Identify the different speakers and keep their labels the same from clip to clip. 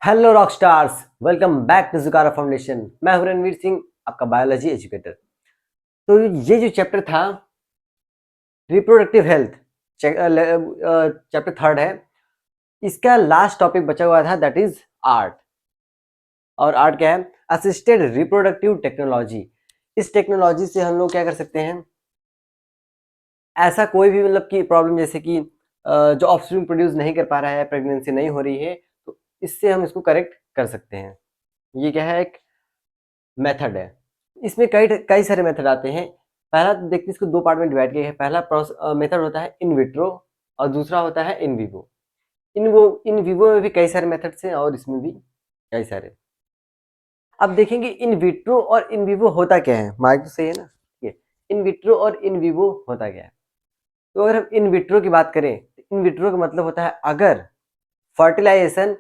Speaker 1: Hello rock stars, welcome back to Zukaara foundation. मैं हूं रणवीर सिंह, आपका बायोलॉजी एजुकेटर। तो ये जो चैप्टर था रिप्रोडक्टिव हेल्थ, चैप्टर थर्ड है। इसका लास्ट टॉपिक बचा हुआ था, दैट इज आर्ट। और आर्ट क्या है? Assisted reproductive technology. इस टेक्नोलॉजी से हम लोग क्या कर सकते हैं? ऐसा कोई भी मतलब कि प्रॉब्लम, जैसे कि जो ऑफस्प्रिंग प्रोड्यूस नहीं कर पा रहा है, प्रेगनेंसी नहीं हो रही है, तो इससे हम इसको करेक्ट कर सकते हैं। ये क्या है? एक मेथड है। इसमें कई कई सारे मेथड आते हैं। पहला तो देखते हैं, इसको दो पार्ट में डिवाइड किया है। पहला मेथड होता है इन विट्रो और दूसरा होता है इन विवो। इन विवो में भी कई सारे मेथड्स हैं और इसमें भी कई सारे। अब देखेंगे इन विट्रो और इन विवो होता क्या है। माइक तो सही है ना? ये इन विट्रो और इन विवो होता क्या है? तो अगर हम इन विट्रो की बात करें, तो इन विट्रो का मतलब होता है अगर फर्टिलाइजेशन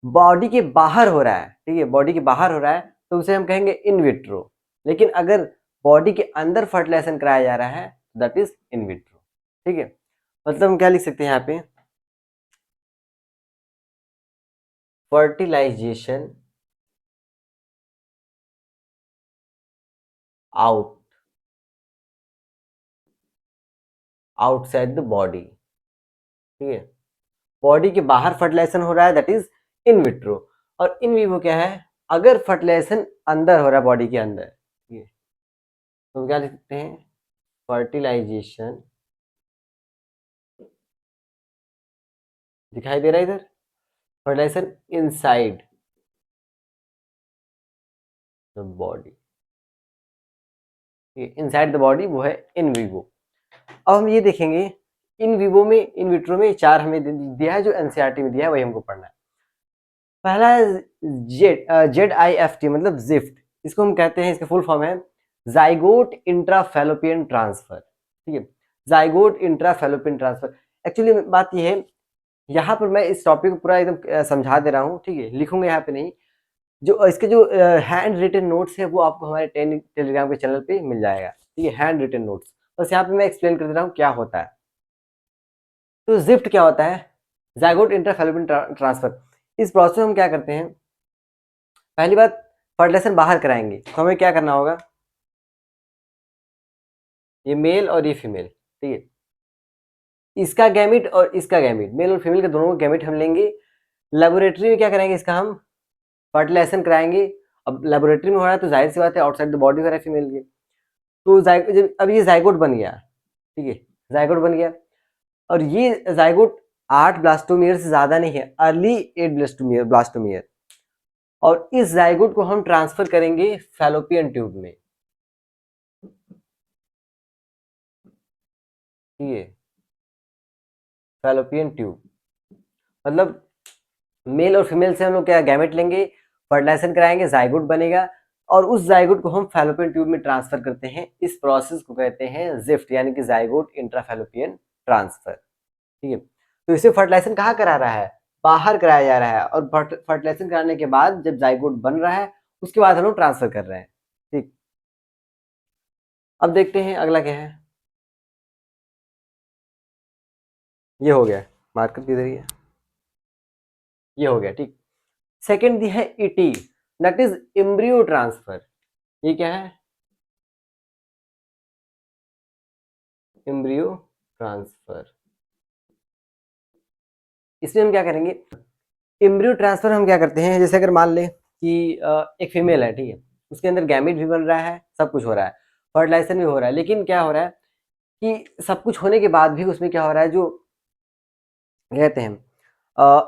Speaker 1: बॉडी के बाहर हो रहा है, ठीक है, बॉडी के बाहर हो रहा है, तो उसे हम कहेंगे इन विट्रो। लेकिन अगर बॉडी के अंदर फर्टिलाइजेशन कराया जा रहा है, दैट इज इन विट्रो। ठीक है, मतलब हम क्या लिख सकते हैं यहाँ पे? Fertilization out outside the body. ठीक है, बॉडी के बाहर फर्टिलाइजेशन हो रहा है, दैट इज इन विट्रो। और इन विवो क्या है? अगर फर्टिलाइजेशन अंदर हो रहा है, बॉडी के अंदर, ठीक है, तो हम क्या लिख सकते हैं? फर्टिलाइजेशन, दिखाई दे रहा है इधर? Fertilization inside the body, inside the body, वो है इन विवो। अब हम ये देखेंगे, इन विवो में, इन विट्रो में चार हमें दिया है, जो एनसीईआरटी में दिया है, वही हमको पढ़ना है। पहला है ZIFT, मतलब जिफ्ट। इसको हम कहते हैं, इसका फुल फॉर्म है जाइगोट इंट्राफेलोपियन ट्रांसफर। ठीक है, जाइगोट इंट्राफेलोपियन ट्रांसफर। एक्चुअली बात ये है, यहाँ पर मैं इस टॉपिक को पूरा एकदम समझा दे रहा हूँ, ठीक है, लिखूंगा यहाँ पे नहीं। जो इसके जो हैंड रिटन नोट्स है, वो आपको हमारे टेलीग्राम के चैनल पे मिल जाएगा। ठीक है, हैंड रिटन नोट्स। बस यहाँ पे मैं एक्सप्लेन कर दे रहा हूँ क्या होता है। तो जिफ्ट क्या होता है? Zygote intrafallopian transfer. इस प्रोसेस में हम क्या करते हैं? पहली बात, फर्टिलाइजेशन बाहर कराएंगे, तो हमें क्या करना होगा? ये मेल और ये फीमेल, ठीक है, इसका गैमिट और इसका गैमिट, मेल और फीमेल के दोनों का गैमिट हम लेंगे। लेबोरेटरी में क्या करेंगे? इसका हम फर्टिलाइजेशन कराएंगे। अब लेबोरेटरी में हो रहा है, तो जाहिर सी बात है आउटसाइड द बॉडी हो रहा है फीमेल के। तो अब ये जाइगोट बन गया, ठीक है, जाइगोट बन गया। और ये जाइगोट 8 ब्लास्टोमियर से ज्यादा नहीं है, अर्ली 8 ब्लास्टोमियर। और इस जाइगोट को हम ट्रांसफर करेंगे फैलोपियन ट्यूब में। ठीक है, फैलोपियन ट्यूब मतलब मेल और फीमेल से हम लोग क्या गैमेट लेंगे, फर्टिलाइजेशन कराएंगे, जाइगोट बनेगा, और उस जाइगोट को हम फैलोपियन ट्यूब में ट्रांसफर करते हैं। इस प्रोसेस को कहते हैं जिफ्ट, यानी कि जाइगोट इंट्राफैलोपियन ट्रांसफर। ठीक है, तो इसे फर्टिलाइजेशन कहाँ करा रहा है? बाहर कराया जा रहा है। और फर्टिलाइजेशन कराने के बाद जब जाइगोट बन रहा है, उसके बाद हम लोग ट्रांसफर कर रहे हैं। ठीक, अब देखते हैं अगला क्या है। ये हो गया, मार्कर किधर है? ये हो गया, ठीक। सेकेंड दी है ET, that is embryo transfer. ये क्या है? Embryo transfer. इसमें हम क्या करेंगे? एम्ब्रियो ट्रांसफर हम क्या करते हैं, जैसे अगर मान लें कि एक फीमेल है, ठीक है, उसके अंदर गैमेट भी बन रहा है, सब कुछ हो रहा है, फर्टिलाइजेशन भी हो रहा है, लेकिन क्या हो रहा है कि सब कुछ होने के बाद भी उसमें क्या हो रहा है, जो कहते हैं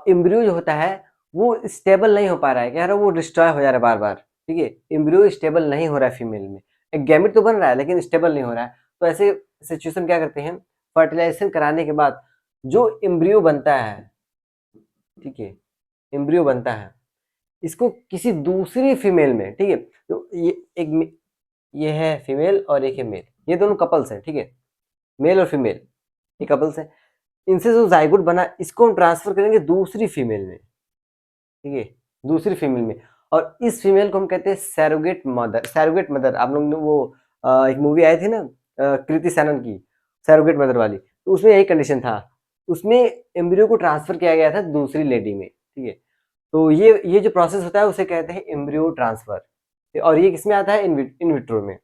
Speaker 1: एम्ब्रियो जो होता है, वो स्टेबल नहीं हो पा रहा है। क्या हो रहा है? वो डिस्ट्रॉय हो जा रहा है बार बार। ठीक है, एम्ब्रियो स्टेबल नहीं हो रहा है फीमेल में। एक गैमेट तो बन रहा है, लेकिन स्टेबल नहीं हो रहा है। तो ऐसे सिचुएशन क्या करते हैं? फर्टिलाइजेशन कराने के बाद जो एम्ब्रियो बनता है, ठीक है, एम्ब्रियो बनता है, इसको किसी दूसरी फीमेल में, ठीक है, तो ये है फीमेल और एक है मेल, ये दोनों कपल्स हैं, ठीक है, मेल और फीमेल, ये कपल्स हैं। इनसे जो जाइगोट बना, इसको हम ट्रांसफर करेंगे दूसरी फीमेल में, ठीक है, दूसरी फीमेल में। और इस फीमेल को हम कहते हैं सैरोगेट मदर। सैरोगेट मदर, आप लोग ने वो एक मूवी आई थी ना, कृति सैनन की, सैरोगेट मदर वाली, तो उसमें यही कंडीशन था। उसमें एम्ब्रियो को ट्रांसफर किया गया था दूसरी लेडी में, ठीक है। तो ये जो प्रोसेस होता है उसे कहते हैं एम्ब्रियो ट्रांसफर, और ये किसमें आता है? इन विट्रो में।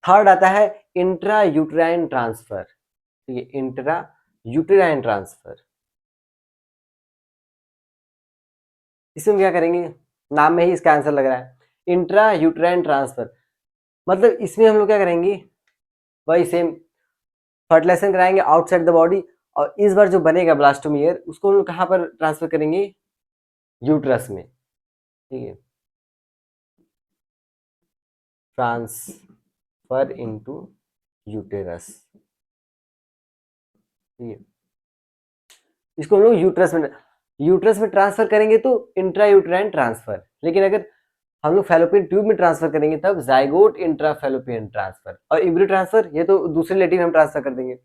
Speaker 1: थर्ड आता है इंट्रा यूट्राइन ट्रांसफर, ठीक है, इंट्रा यूट्राइन ट्रांसफर। इसमें क्या करेंगे? नाम में ही इसका आंसर लग रहा है, इंट्रा यूट्राइन ट्रांसफर। मतलब इसमें हम लोग क्या करेंगे? वही सेम फर्टिलाइजेशन कराएंगे आउटसाइड द बॉडी, और इस बार जो बनेगा ब्लास्टोमियर उसको हम लोग कहाँ पर ट्रांसफर करेंगे? यूट्रस में, ठीक है, ट्रांसफर इनटू यूटेरस, ठीक है। इसको हम लोग यूट्रस में ट्रांसफर करेंगे तो इंट्रा यूट्राइन ट्रांसफर, लेकिन अगर हम लोग फैलोपियन ट्यूब में ट्रांसफर करेंगे तब जाइगोट इंट्रा फैलोपियन ट्रांसफर, और एम्ब्रियो ट्रांसफर ये तो दूसरे लेटिव में हम ट्रांसफर कर देंगे।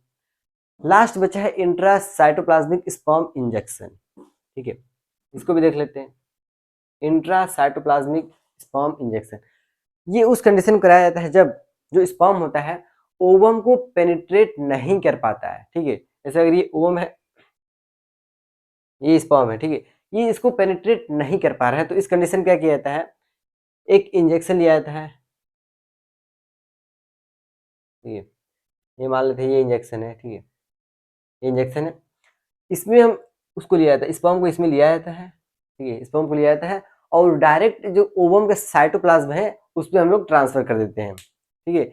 Speaker 1: लास्ट बचा है इंट्रा साइटोप्लाज्मिक स्पर्म इंजेक्शन, ठीक है, इसको भी देख लेते हैं। इंट्रा साइटोप्लाज्मिक स्पर्म इंजेक्शन, ये उस कंडीशन में कराया जाता है जब जो स्पर्म होता है ओवम को पेनिट्रेट नहीं कर पाता है, ठीक है। जैसे अगर ये ओवम है, ये स्पर्म है, ठीक है, ये इसको पेनिट्रेट नहीं कर पा रहा है, तो इस कंडीशन क्या किया जाता है? एक इंजेक्शन लिया जाता है, ठीक है, ये मान लेते हैं ये इंजेक्शन है, ठीक है, ये इंजेक्शन है, इसमें हम उसको लिया जाता है, स्पर्म को इसमें लिया जाता है, ठीक है, स्पर्म को लिया जाता है और डायरेक्ट जो ओवम का साइटोप्लाज्म है उसमें हम लोग ट्रांसफर कर देते हैं, ठीक है।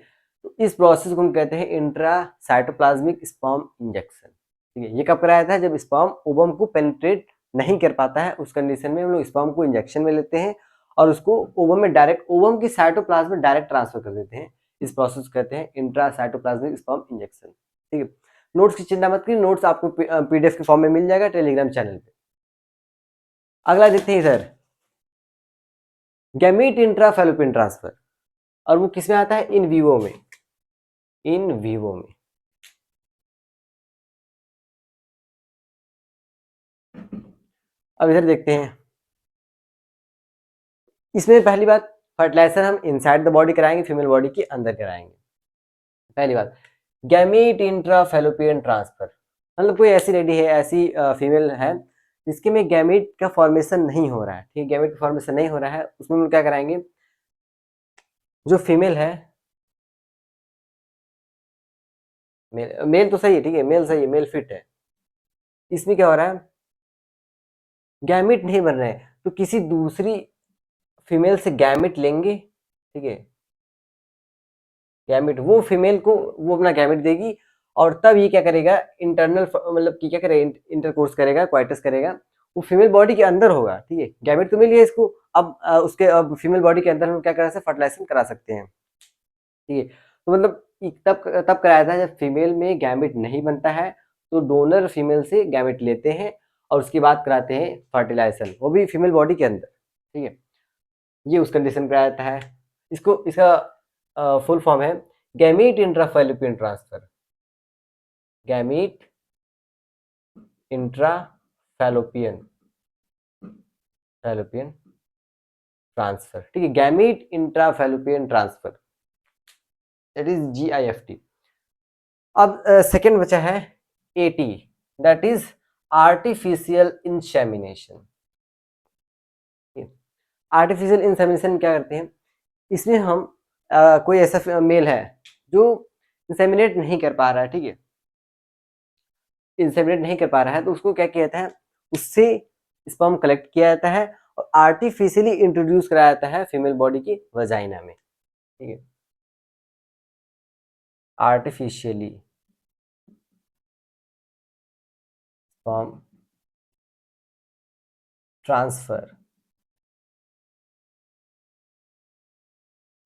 Speaker 1: तो इस प्रोसेस को हम कहते हैं इंट्रा साइटोप्लाज्मिक स्पर्म इंजेक्शन, ठीक है। ये कब कराया जाता है? जब स्पर्म ओवम को पेनिट्रेट नहीं कर पाता है, उस कंडीशन में हम लोग स्पर्म को इंजेक्शन में लेते हैं और उसको ओवम में डायरेक्ट, ओवम की साइटोप्लाज्म में डायरेक्ट ट्रांसफर कर देते हैं। इस प्रोसेस को कहते हैं इंट्रा साइटोप्लाज्मिक स्पर्म इंजेक्शन, ठीक है। नोट्स की चिंता मत करिए, नोट्स आपको पीडीएफ के फॉर्म में मिल जाएगा टेलीग्राम चैनल पे। अगला देखते हैं इधर, गैमीट इंट्रा फैलोपियन ट्रांसफर, और वो किसमें आता है? इन विवो में, इन विवो में। अब इधर देखते हैं, इसमें पहली बात, फर्टिलाइजेशन हम इनसाइड द बॉडी कराएंगे, फीमेल बॉडी के अंदर कराएंगे। पहली बात, गैमीट इंट्रा फैलोपियन ट्रांसफर, मतलब कोई ऐसी लेडी है, ऐसी फीमेल है जिसके में गैमीट का फॉर्मेशन नहीं हो रहा है, ठीक है, गैमीट का फॉर्मेशन नहीं हो रहा है, उसमें हम क्या कराएंगे? जो फीमेल है, मेल तो सही है, ठीक है, मेल सही है, मेल फिट है, इसमें क्या हो रहा है? गैमिट नहीं बन रहे हैं, तो किसी दूसरी फीमेल से गैमिट लेंगे, ठीक है, गैमिट, वो फीमेल को वो अपना गैमिट देगी और तब ये क्या करेगा? इंटरनल मतलब कि क्या करेगा? इंटरकोर्स करेगा, क्वाइटस करेगा, वो फीमेल बॉडी के अंदर होगा, ठीक है। गैमिट तो मिल गया इसको, अब उसके अब फीमेल बॉडी के अंदर हम क्या करा सकते हैं? फर्टिलाइजेशन करा सकते हैं, ठीक है। तो मतलब तब कराया था जब फीमेल में गैमिट नहीं बनता है, तो डोनर फीमेल से गैमिट लेते हैं और उसके बाद कराते हैं फर्टिलाइजेशन, वो भी फीमेल बॉडी के अंदर, ठीक है। ये उस कंडीशन पे आता है। इसको इसका फुल फॉर्म है gamete intra fallopian transfer, gamete intra fallopian fallopian transfer, ठीक है, gamete intra fallopian transfer, that is GIFT। अब सेकेंड बचा है AT, that is artificial insemination. Artificial insemination क्या करते हैं? इसमें हम कोई ऐसा मेल है जो इंसेमिनेट नहीं कर पा रहा है, ठीक है, इंसेमिनेट नहीं कर पा रहा है, तो उसको क्या किया जाता है? उससे स्पर्म कलेक्ट किया जाता है और आर्टिफिशियली इंट्रोड्यूस कराया जाता है फीमेल बॉडी की वजाइना में, ठीक है, artificially sperm transfer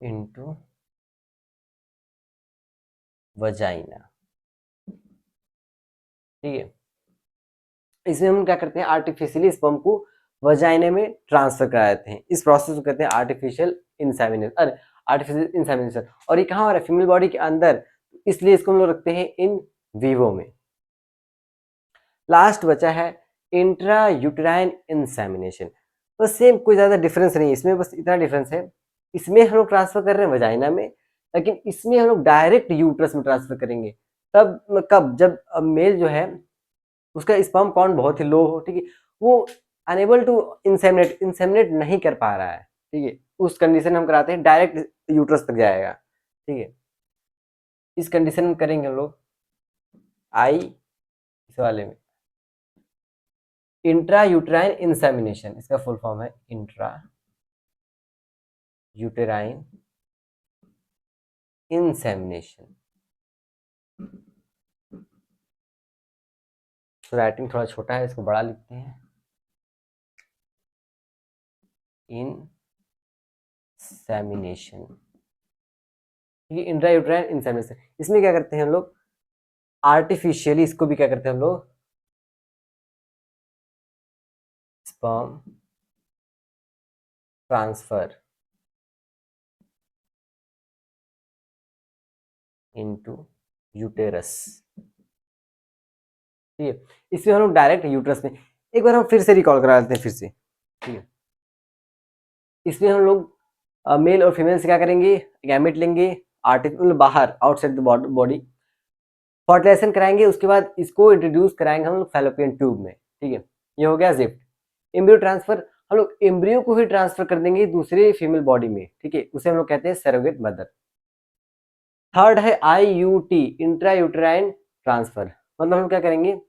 Speaker 1: into vagina, ठीक है। इसमें हम क्या करते हैं? आर्टिफिशियली स्पर्म को वजाइना में ट्रांसफर करा देते हैं, इस प्रोसेस को कहते हैं आर्टिफिशियल इंसेमिनेशन, अरे आर्टिफिशियल इंसेमिनेशन। और ये कहाँ हो रहा है? फीमेल बॉडी के अंदर, इसलिए इसको हम लोग रखते हैं इन विवो में। लास्ट बचा है इंट्रा यूटेराइन इंसेमिनेशन, बस सेम, कोई ज़्यादा डिफरेंस नहीं है इसमें, बस इतना डिफरेंस है, इसमें हम लोग ट्रांसफर कर रहे हैं वजाइना में, लेकिन इसमें हम लोग डायरेक्ट यूट्रस में ट्रांसफर करेंगे। तब कब? जब मेल जो है उसका स्पर्म काउंट बहुत ही लो हो, ठीक है, वो अनेबल टू इंसेमिनेट नहीं कर पा रहा है, ठीक है, उस कंडीशन में हम कराते हैं डायरेक्ट यूट्रस तक जाएगा, ठीक है। इस कंडीशन में करेंगे हम लोग आई इस वाले में इंट्रा यूट्राइन इंसेमिनेशन, इसका फुल फॉर्म है इंट्रा यूटेराइन इंसेमिनेशन। तो राइटिंग थोड़ा छोटा है, इसको बड़ा लिखते हैं, इंसेमिनेशन, ठीक है, इंट्रा यूट्राइन इंसेमिनेशन। इसमें क्या करते हैं हम लोग आर्टिफिशियली, इसको भी क्या करते हैं हम लोग स्पर्म ट्रांसफर इनटू यूटेरस, ठीक है। इसमें हम लोग डायरेक्ट यूट्रस में, एक बार हम फिर से रिकॉल करा लेते हैं फिर से, ठीक है। इसमें हम लोग मेल और फीमेल से क्या करेंगे, गैमेट लेंगे आर्टिफिशियल बाहर आउटसाइड द बॉडी, फर्टिलाइजेशन कराएंगे, उसके बाद इसको इंट्रोड्यूस कराएंगे हम लोग फैलोपियन ट्यूब में, ठीक है। ये हो गया जिफ्ट। एम्ब्रियो ट्रांसफर, हम लोग एम्ब्रियो को ही ट्रांसफर कर देंगे दूसरे फीमेल बॉडी में, ठीक है, उसे हम लोग कहते हैं सरोगेट मदर। थर्ड है IUT इंट्रा यूटेराइन ट्रांसफर, मतलब हम क्या करेंगे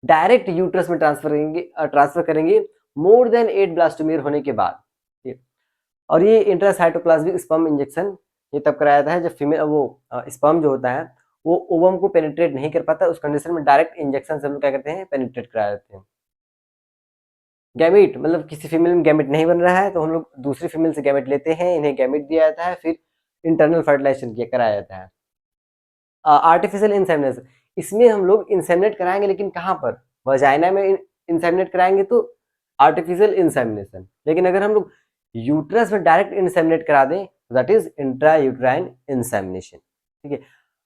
Speaker 1: डायरेक्ट यूट्रस में ट्रांसफर करेंगे मोर देन 8 ब्लास्टोमियर होने के बाद, ठीक है। और ये इंट्रासाइटोप्लाज्मिक स्पर्म इंजेक्शन ये तब कराया जाता है जब फीमेल वो स्पर्म जो होता है वो ओवम को पेनिट्रेट नहीं कर पाता, उस कंडीशन में डायरेक्ट इंजेक्शन से हम लोग क्या करते हैं पेनिट्रेट करा देते हैं। गैमेट, मतलब किसी फीमेल में गैमेट नहीं बन रहा है तो हम लोग दूसरी फीमेल से गैमेट लेते हैं, इन्हें गैमेट दिया जाता है, फिर इंटरनल फर्टिलाइजेशन किया कराया जाता है। आर्टिफिशियल इंसेमिनेशन, इसमें हम लोग इंसेमिनेट कराएंगे, लेकिन कहाँ पर, वजाइना में इंसेमिनेट कराएंगे तो आर्टिफिशियल इंसेमिनेशन, लेकिन अगर हम लोग यूट्रस में डायरेक्ट इंसेमिनेट करा दें that is intra uterine insemination, ठीक है।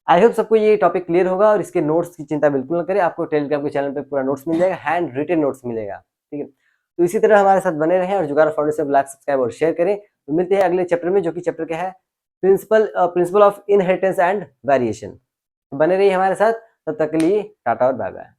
Speaker 1: आई होप सबको ये टॉपिक क्लियर होगा, और इसके नोट्स की चिंता बिल्कुल ना करें, आपको टेलीग्राम के चैनल पे पूरा नोट्स मिल जाएगा, हैंड रिटन नोट्स मिलेगा, ठीक है। तो इसी तरह हमारे साथ बने रहें और जुगाड़ फाउंडेशन लाइक सब्सक्राइब और शेयर करें। तो मिलते हैं अगले चैप्टर में, जो कि चैप्टर क्या है principle of inheritance and variation. बने रहिए हमारे साथ, तब तक के लिए टाटा और बाय बाय।